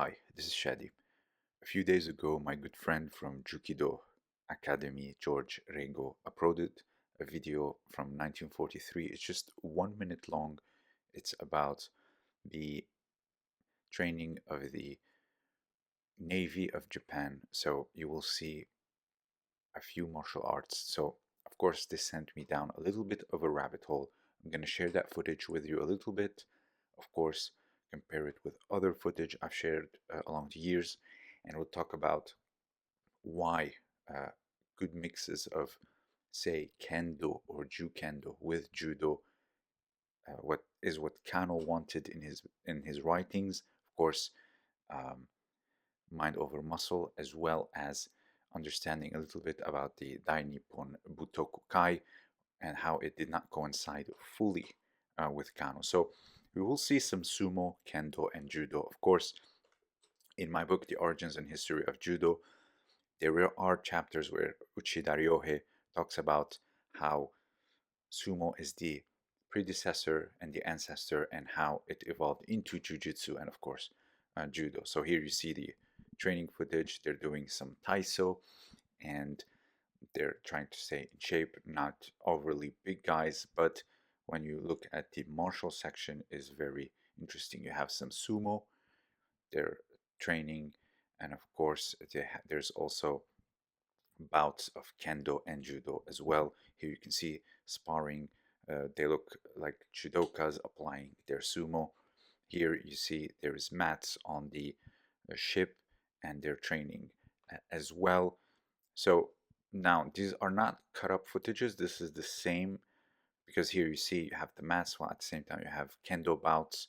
Hi, this is Shadi. A few days ago, my good friend from Jukido Academy, George Rego, uploaded a video from 1943. It's just 1 minute long. It's about the training of the Navy of Japan. So you will see a few martial arts. So, of course, this sent me down a little bit of a rabbit hole. I'm going to share that footage with you a little bit. Of course, compare it with other footage I've shared along the years, and we'll talk about why good mixes of, say, kendo or jukendo with judo, what Kano wanted in his writings. Of course, um, mind over muscle, as well as understanding a little bit about the Daini Butokukai and how it did not coincide fully with Kano. So we will see some sumo, kendo, and judo. Of course, in my book, The Origins and History of Judo, there are chapters where Uchida Ryohei talks about how sumo is the predecessor and the ancestor and how it evolved into jujitsu and, of course, judo. So here you see the training footage. They're doing some taiso and they're trying to stay in shape, not overly big guys, but when you look at the martial section is very interesting. You have some sumo, they're training, and of course there's also bouts of kendo and judo as well. Here you can see sparring. They look like judokas applying their sumo. Here you see there is mats on the ship and they're training as well. So now these are not cut up footages. This is the same because here you see you have the mats while at the same time you have kendo bouts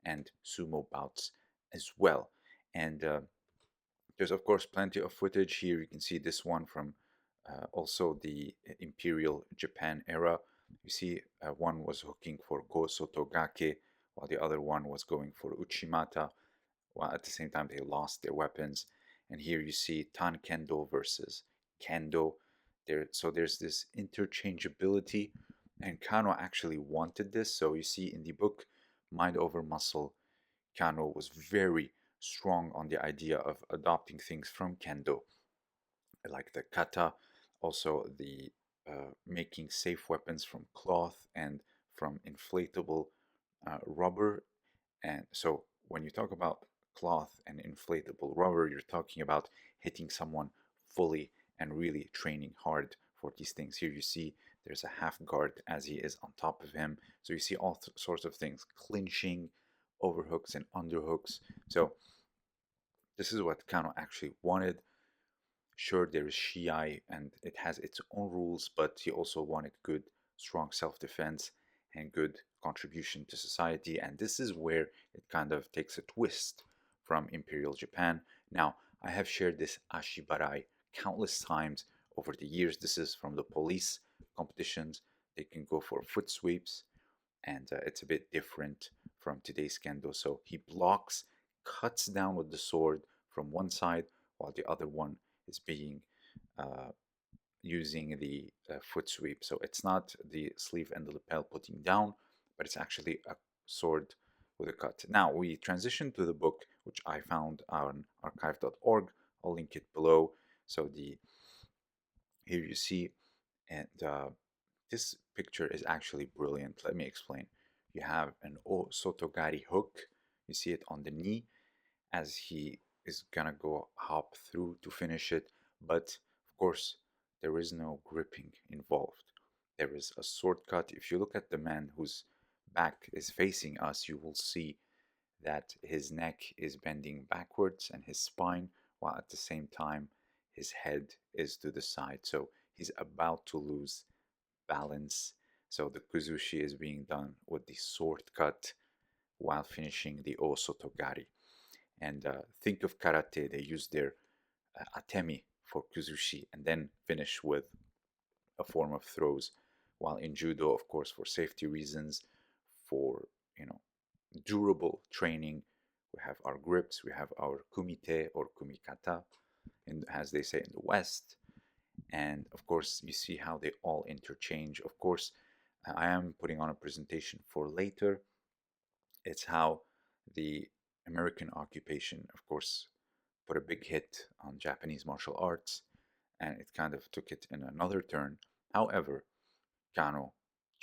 and sumo bouts as well. And there's of course plenty of footage here. You can see this one from also the Imperial Japan era. You see one was hooking for Go Sotogake while the other one was going for Uchimata, while at the same time they lost their weapons. And here you see Tan Kendo versus Kendo. So there's this interchangeability, and Kano actually wanted this. So you see in the book Mind Over Muscle, Kano was very strong on the idea of adopting things from Kendo, like the kata, also the making safe weapons from cloth and from inflatable rubber. And so when you talk about cloth and inflatable rubber, you're talking about hitting someone fully and really training hard for these things. Here you see there's a half guard as he is on top of him. So you see all sorts of things, clinching, overhooks and underhooks. So this is what Kano actually wanted. Sure, there is Shiai and it has its own rules, but he also wanted good, strong self-defense and good contribution to society. And this is where it kind of takes a twist from Imperial Japan. Now, I have shared this Ashibarai countless times over the years. This is from the police competitions. They can go for foot sweeps, and it's a bit different from today's kendo. So he blocks, cuts down with the sword from one side, while the other one is being using the foot sweep. So it's not the sleeve and the lapel putting down, but it's actually a sword with a cut. Now we transition to the book, which I found on archive.org. I'll link it below. So here you see, and this picture is actually brilliant. Let me explain. You have an O Sotogari hook. You see it on the knee as he is gonna go hop through to finish it. But of course, there is no gripping involved. There is a sword cut. If you look at the man whose back is facing us, you will see that his neck is bending backwards and his spine, while at the same time his head is to the side. So he's about to lose balance. So the kuzushi is being done with the sword cut while finishing the O Sotogari. And think of karate, they use their atemi for kuzushi and then finish with a form of throws. While in judo, of course, for safety reasons, for durable training, we have our grips, we have our kumite or kumikata, as they say in the West. And of course, you see how they all interchange. Of course, I am putting on a presentation for later. It's how the American occupation, of course, put a big hit on Japanese martial arts, and it kind of took it in another turn. However, Kano,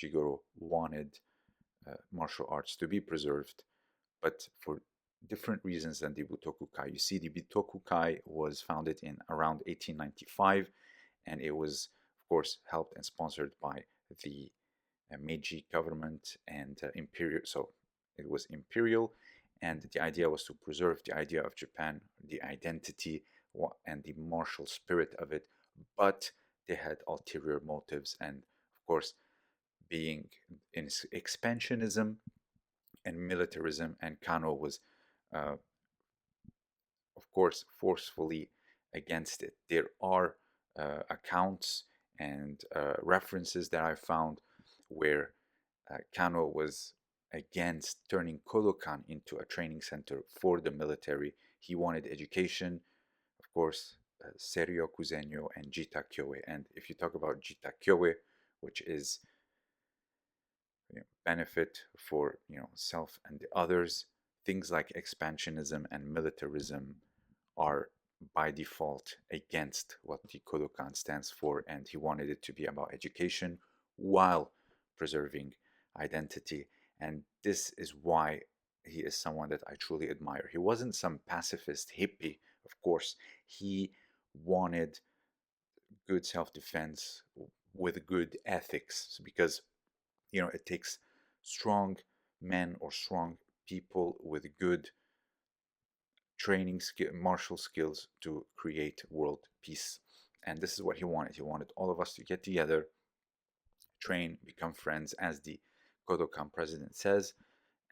Jigoro wanted martial arts to be preserved, but for different reasons than the Butokukai. You see, the Butokukai was founded in around 1895, and it was, of course, helped and sponsored by the Meiji government and imperial. So it was imperial, and the idea was to preserve the idea of Japan, the identity, and the martial spirit of it. But they had ulterior motives, and of course, being in expansionism and militarism, and Kano was, of course, forcefully against it. There are accounts and references that I found where Kano was against turning Kodokan into a training center for the military. He wanted education, of course, Seryoku Zenyo and Jita Kyoe. And if you talk about Jita Kyoe, which is benefit for self and the others, things like expansionism and militarism are by default against what the Kodokan stands for, and he wanted it to be about education while preserving identity. And this is why he is someone that I truly admire. He wasn't some pacifist hippie, of course. He wanted good self-defense with good ethics, because it takes strong men or strong people with good training martial skills to create world peace. And this is what he wanted. He wanted all of us to get together, train, become friends, as the Kodokan president says,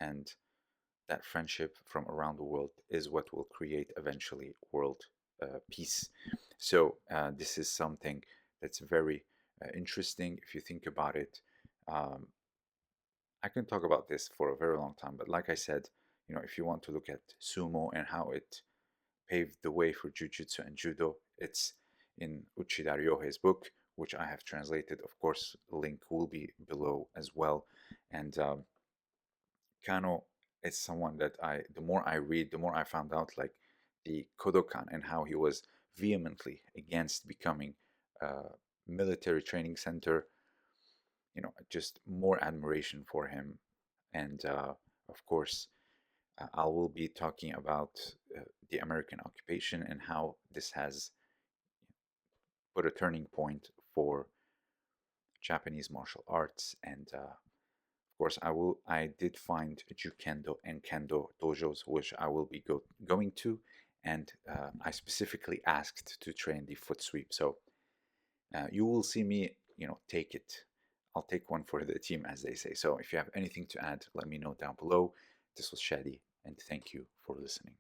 and that friendship from around the world is what will create eventually world peace. So this is something that's very interesting if you think about it. I can talk about this for a very long time, but like I said, if you want to look at sumo and how it paved the way for jujutsu and judo, it's in Uchida Ryohei's book, which I have translated. Of course, the link will be below as well. And Kano is someone that the more I read, the more I found out like the Kodokan and how he was vehemently against becoming a military training center. Just more admiration for him. And of course, I will be talking about the American occupation and how this has put a turning point for Japanese martial arts. And of course, I did find Jukendo and Kendo dojos, which I will be going to, and I specifically asked to train the foot sweep. So you will see me, take it. I'll take one for the team, as they say. So if you have anything to add, let me know down below. This was Shadi, and thank you for listening.